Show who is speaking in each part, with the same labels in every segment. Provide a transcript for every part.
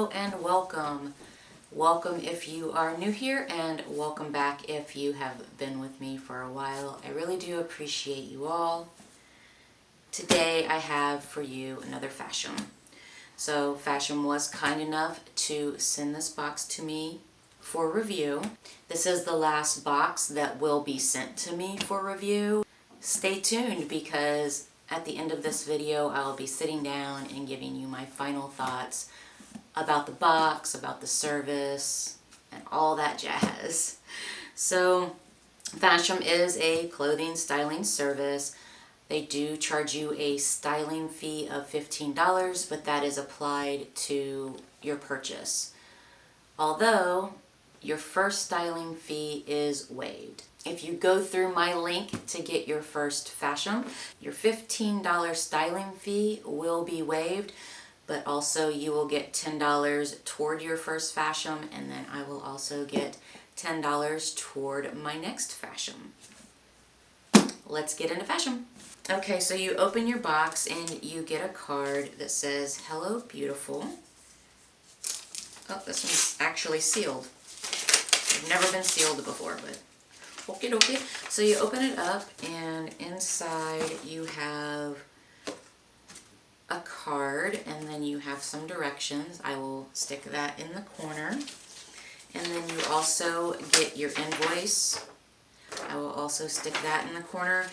Speaker 1: Hello and welcome. Welcome if you are new here, and welcome back if you have been with me for a while. I really do appreciate you all. Today I have for you another Fashom. So Fashom was kind enough to send this box to me for review. This is the last box that will be sent to me for review. Stay tuned, because at the end of this video I'll be sitting down and giving you my final thoughts about the box, about the service, and all that jazz. So Fashom is a clothing styling service. They do charge you a styling fee of $15, but that is applied to your purchase. Although your first styling fee is waived. If you go through my link to get your first Fashom, your $15 styling fee will be waived, but also you will get $10 toward your first Fashom, and then I will also get $10 toward my next Fashom. Let's get into Fashom. Okay, so you open your box and you get a card that says, "Hello, beautiful." Oh, this one's actually sealed. I've never been sealed before, but okie dokie. So you open it up, and inside you have a card, and then you have some directions. I will stick that in the corner. And then you also get your invoice. I will also stick that in the corner.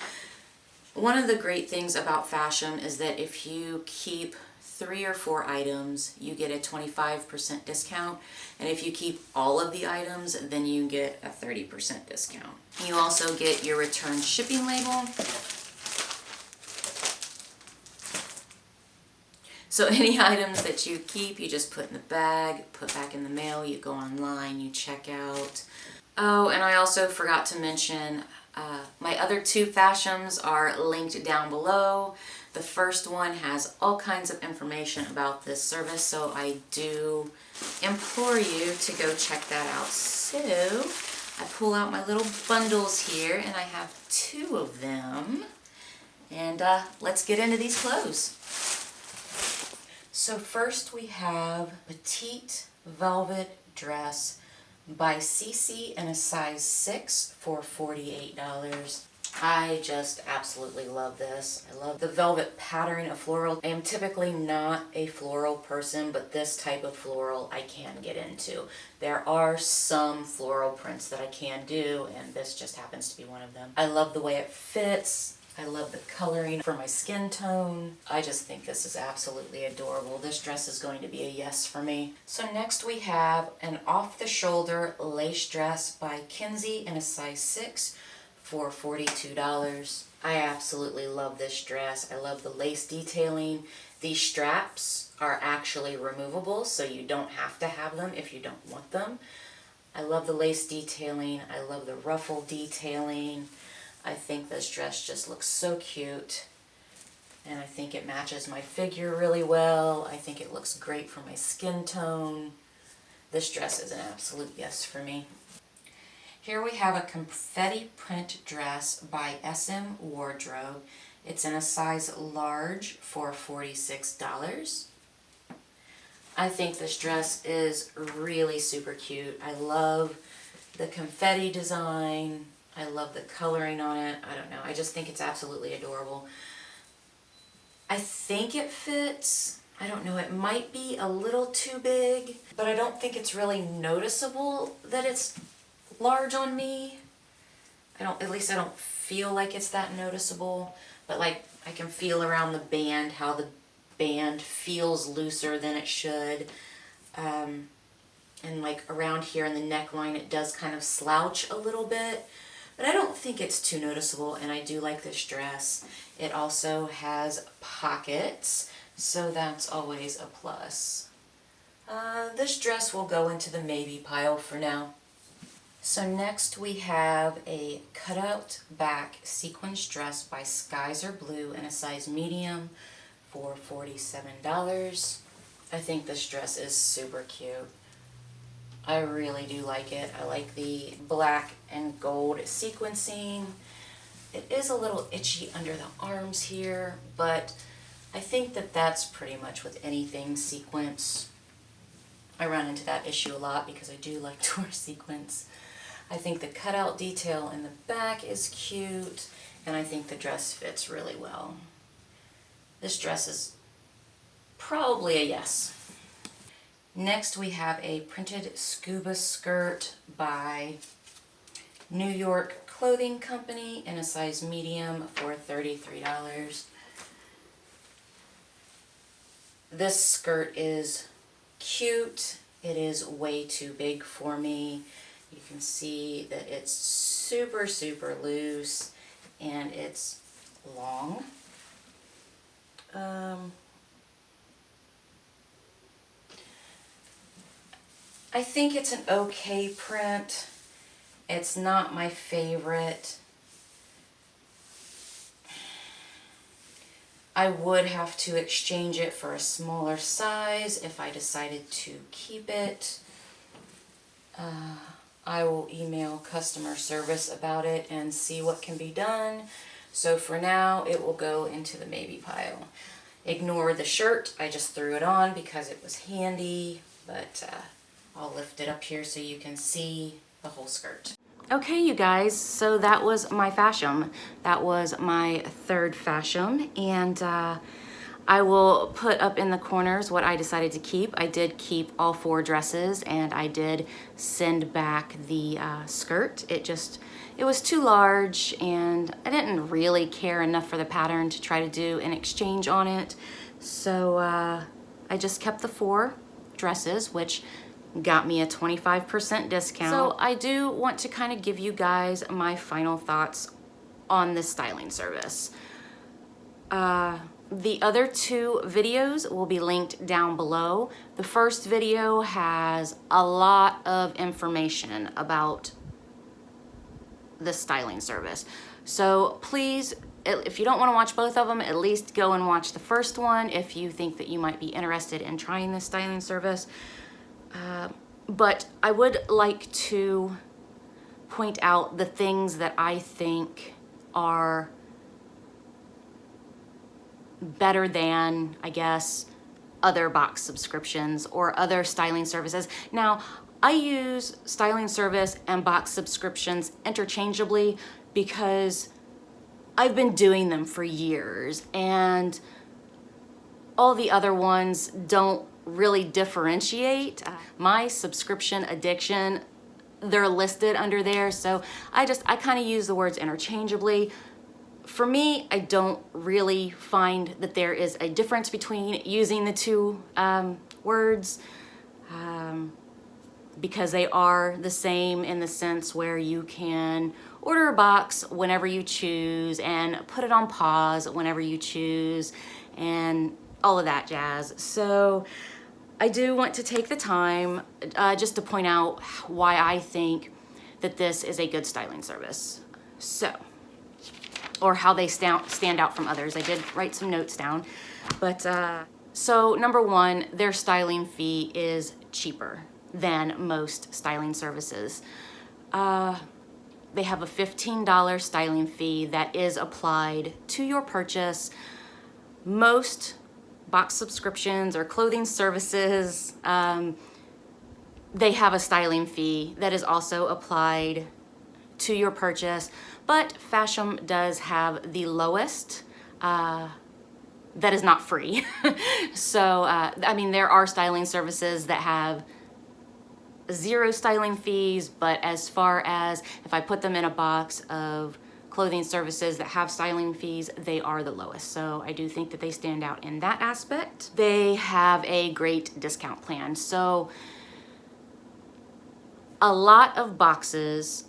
Speaker 1: One of the great things about Fashom is that if you keep 3 or 4 items, you get a 25% discount. And if you keep all of the items, then you get a 30% discount. You also get your return shipping label. So any items that you keep, you just put in the bag, put back in the mail, you go online, you check out. Oh, and I also forgot to mention, my other 2 Fashoms are linked down below. The first one has all kinds of information about this service, so I do implore you to go check that out. So I pull out my little bundles here, and I have 2 of them. And let's get into these clothes. So first we have Petite Velvet Dress by Cece in a size 6 for $48. I just absolutely love this. I love the velvet pattern of floral. I am typically not a floral person, but this type of floral I can get into. There are some floral prints that I can do, and this just happens to be one of them. I love the way it fits. I love the coloring for my skin tone. I just think this is absolutely adorable. This dress is going to be a yes for me. So next we have an off-the-shoulder lace dress by Kinsey in a size 6 for $42. I absolutely love this dress. I love the lace detailing. These straps are actually removable, so you don't have to have them if you don't want them. I love the lace detailing. I love the ruffle detailing. I think this dress just looks so cute, and I think it matches my figure really well. I think it looks great for my skin tone. This dress is an absolute yes for me. Here we have a confetti print dress by SM Wardrobe. It's in a size large for $46. I think this dress is really super cute. I love the confetti design. I love the coloring on it. I don't know. I just think it's absolutely adorable. I think it fits. I don't know. It might be a little too big, but I don't think it's really noticeable that it's large on me. At least I don't feel like it's that noticeable, but like I can feel around the band how the band feels looser than it should. And like around here in the neckline, it does kind of slouch a little bit. But I don't think it's too noticeable, and I do like this dress. It also has pockets, so that's always a plus. This dress will go into the maybe pile for now. So next we have a cutout back sequins dress by Skies Are Blue in a size medium for $47. I think this dress is super cute. I really do like it. I like the black and gold sequencing. It is a little itchy under the arms here, but I think that that's pretty much with anything sequence. I run into that issue a lot because I do like to wear sequins. I think the cutout detail in the back is cute, and I think the dress fits really well. This dress is probably a yes. Next we have a printed scuba skirt by New York Clothing Company in a size medium for $33. This skirt is cute. It is way too big for me. You can see that it's super, super loose and it's long. I think it's an okay print. It's not my favorite. I would have to exchange it for a smaller size if I decided to keep it. I will email customer service about it and see what can be done. So for now, it will go into the maybe pile. Ignore the shirt. I just threw it on because it was handy, but I'll lift it up here so you can see the whole skirt. Okay, you guys, so that was my Fashom. That was my third Fashom, and I will put up in the corners what I decided to keep. I did keep all 4 dresses, and I did send back the skirt. It was too large, and I didn't really care enough for the pattern to try to do an exchange on it. So I just kept the 4 dresses, which got me a 25% discount. So I do want to kind of give you guys my final thoughts on this styling service. The other 2 videos will be linked down below. The first video has a lot of information about the styling service. So please, if you don't want to watch both of them, at least go and watch the first one if you think that you might be interested in trying this styling service. But I would like to point out the things that I think are better than, I guess, other box subscriptions or other styling services. Now, I use styling service and box subscriptions interchangeably because I've been doing them for years, and all the other ones don't really differentiate. My subscription addiction, they're listed under there, so I kind of use the words interchangeably. For me, I don't really find that there is a difference between using the 2 words because they are the same in the sense where you can order a box whenever you choose and put it on pause whenever you choose and all of that jazz. So I do want to take the time just to point out why I think that this is a good styling service. So, or how they stand out from others. I did write some notes down. But so number 1, their styling fee is cheaper than most styling services. They have a $15 styling fee that is applied to your purchase. Most box subscriptions or clothing services, they have a styling fee that is also applied to your purchase, but Fashom does have the lowest that is not free. So, I mean, there are styling services that have 0 styling fees, but as far as if I put them in a box of clothing services that have styling fees, they are the lowest. So I do think that they stand out in that aspect. They have a great discount plan. So a lot of boxes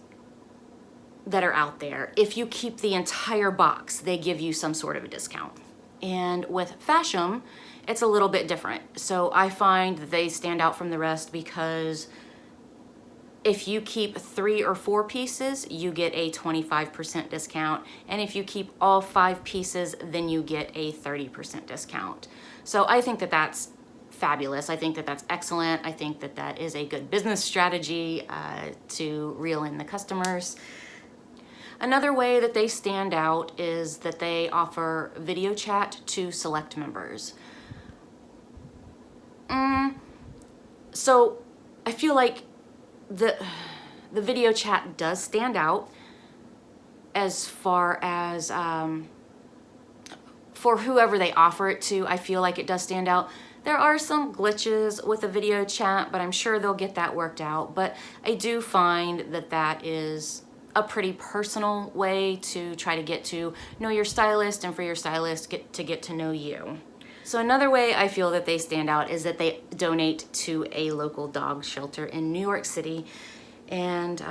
Speaker 1: that are out there, if you keep the entire box, they give you some sort of a discount. And with Fashom, it's a little bit different. So I find that they stand out from the rest because if you keep 3 or 4 pieces, you get a 25% discount. And if you keep all 5 pieces, then you get a 30% discount. So I think that that's fabulous. I think that that's excellent. I think that that is a good business strategy to reel in the customers. Another way that they stand out is that they offer video chat to select members. So I feel like the video chat does stand out as far as for whoever they offer it to. I feel like it does stand out. There are some glitches with the video chat, but I'm sure they'll get that worked out. But I do find that that is a pretty personal way to try to get to know your stylist, and for your stylist get to know you. So another way I feel that they stand out is that they donate to a local dog shelter in New York City. And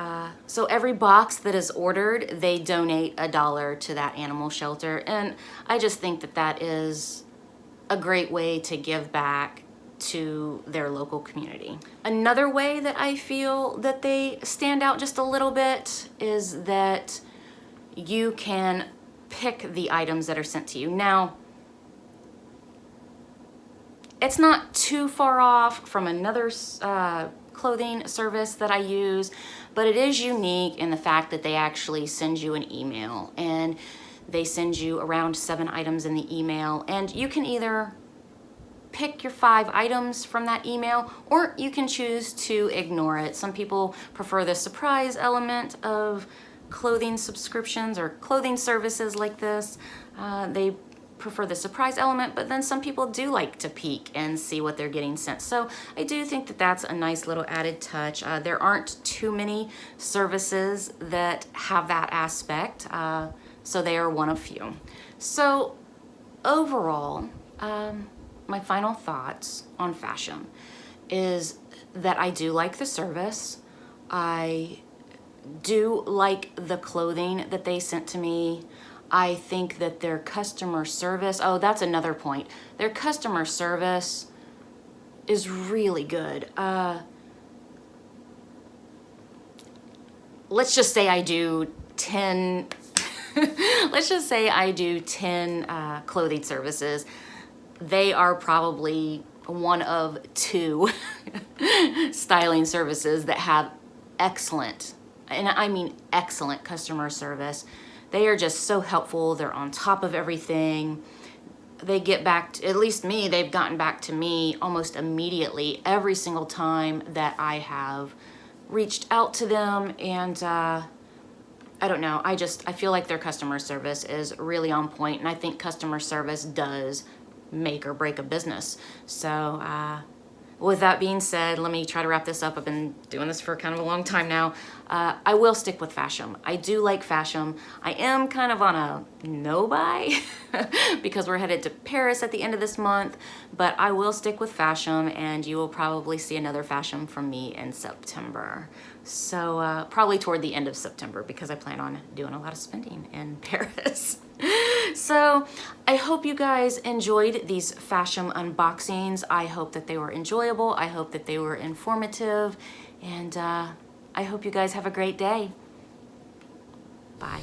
Speaker 1: so every box that is ordered, they donate $1 to that animal shelter. And I just think that that is a great way to give back to their local community. Another way that I feel that they stand out just a little bit is that you can pick the items that are sent to you. Now, it's not too far off from another clothing service that I use, but it is unique in the fact that they actually send you an email, and they send you around 7 items in the email, and you can either pick your 5 items from that email, or you can choose to ignore it. Some people prefer the surprise element of clothing subscriptions or clothing services like this. They prefer the surprise element, but then some people do like to peek and see what they're getting sent. So I do think that that's a nice little added touch. There aren't too many services that have that aspect, so they are one of few. So overall, my final thoughts on Fashom is that I do like the service. I do like the clothing that they sent to me. I think that their customer service, oh, that's another point. Their customer service is really good. Let's just say I do 10, let's just say I do 10 clothing services. They are probably one of 2 styling services that have excellent, and I mean excellent customer service. They are just so helpful. They're on top of everything. They get back to, at least me, they've gotten back to me almost immediately every single time that I have reached out to them. And I don't know, I feel like their customer service is really on point, and I think customer service does make or break a business. So with that being said, let me try to wrap this up. I've been doing this for kind of a long time now. I will stick with Fashom. I do like Fashom. I am kind of on a no-buy because we're headed to Paris at the end of this month, but I will stick with Fashom, and you will probably see another Fashom from me in September. So probably toward the end of September, because I plan on doing a lot of spending in Paris. So I hope you guys enjoyed these Fashom unboxings. I hope that they were enjoyable. I hope that they were informative. And I hope you guys have a great day. Bye.